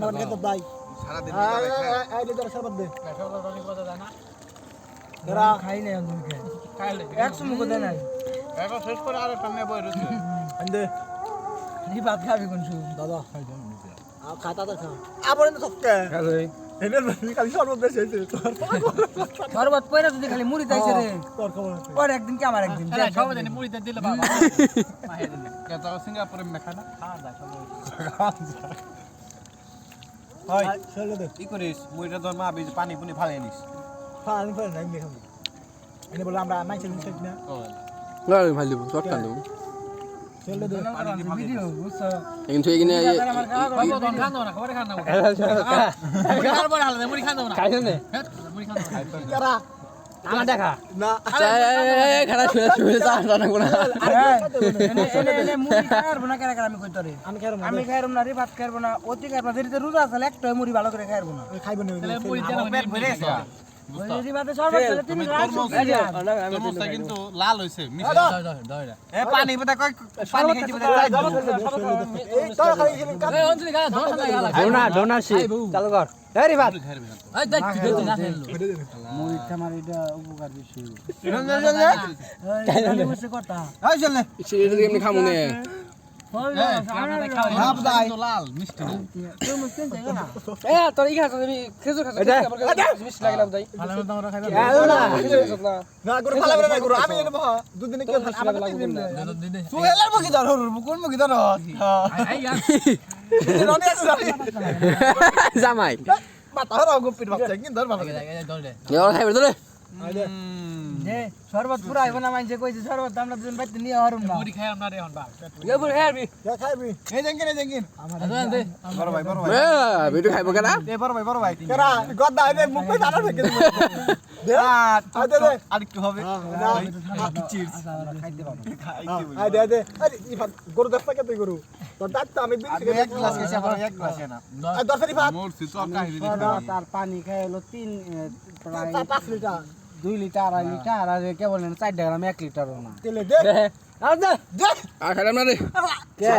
আমার খেতে ভাই সারা দিন এই দে শরবত দে সকাল রনি কথা জানা এরা খাই নাই আমি মুখে খাইলে 100 মুখ দেয় নাই এখন শেষ করে আর সামনে বই রয়েছে আন্দে নি ভাত খাবি কোন সু দাদা খাতা তো খা আবার না সবকে হ্যালো এনে খালি শরবত বেশি হইছে শরবত পয়রা যদি খালি মুড়ি দাইছে রে তোর খবর আছে পর একদিন কি আমার একদিন সবাই জানি মুড়িতে দিলে বাবা মাহে দিলে কে তো সিঙ্গাপুরে মেখা না খাওয়া যায় সবাই হয় চলে দে কি করিস মুইটা তোর মা বীজ পানি পুনি ফালিয়ে নিস ফান ফান নাই মেখাম এনে বলে আমরা মাইছে নিছ না না ভাই দেব শর্ট কাট দেব চলে দে ভিডিও বুঝছো কিন্তু এখানে আমার খাওয়া বাবা দন খান না খবর খান না খাবার বড় হালে মুড়ি খান না খাইছ না মুড়ি খান না কারা আমার দেখা না খারাপ শুয়ে চা না কোনা এনে মুড়ি খাইরব না কেরা আমি কইতরে আমি খাইরব না রে ভাত খাইরব না অতি খাইরব না যেতে রোজা আছে একটা মুড়ি ভালো করে খাইরব না খাইব না তাহলে মুড়ি দেন পেট ভরে গেছে ওই ভাতে সরবত খেলে তুমি তুমি তরমুজটা কিন্তু লাল হইছে এ পানি বতা কই পানি খাইছি বতা এই তো খালি খালি এ অঞ্জলি গা ধর না ডোনা সি চালু কর এই রে ভাত এই দেখ কি দিতে না খেললো মুড়ি আমার এটা উপকার বেশি চলে বসে কথা এই চলে সেটা দিয়ে এমনি খামু নে লাল মিষ্টি তুই মুস্তিন যাই না এ তোর ই খাস আমি খেজুর খাস মিষ্টি লাগে না তাই ভালো মতো আমরা খাইবা না গুরু ভালো করে না গুরু আমি এনে বহা দুদিনে কে ফাঁসি লাগা লাগবে দিন তুই এলার মুখি ধর কোন মুখি ধর আই ইয়ার রনি আছে জামাই মাথা হরাও গুপির বাচ্চা কিন্তু ধর ভালো ধর দে এবার খাইবে তোরে যে শরবত পুরা আইব না মানছে কইছে শরবত আমরা দুজন বাইতে নিয়ে হরম না মুড়ি খাই আমরা রে হন বা এবার খাইবি যা খাইবি এই জেঙ্গিন দে বড় ভাই এ বেটু খাইবো কেনা এ বড় ভাই কেরা গদা এনে মুখ পে দাঁড়া থেকে দে আদে দে আরেকটু হবে চিপস আই দে দে আরে ইফাত গরু দস্তা কে তুই গরু তোর দাঁত তো আমি বিল থেকে এক গ্লাস খেয়েছি আবার এক গ্লাস না আর দরকারি ভাত মোর সি তো কাহিনী তার পানি খাই হলো 3 প্রায় 5 লিটার 2 লিটার 2.5 লিটার আর কে বলেন 4 গ্রাম 1 লিটারও না তেলে দে আর দে দে আর খাইলাম না রে কে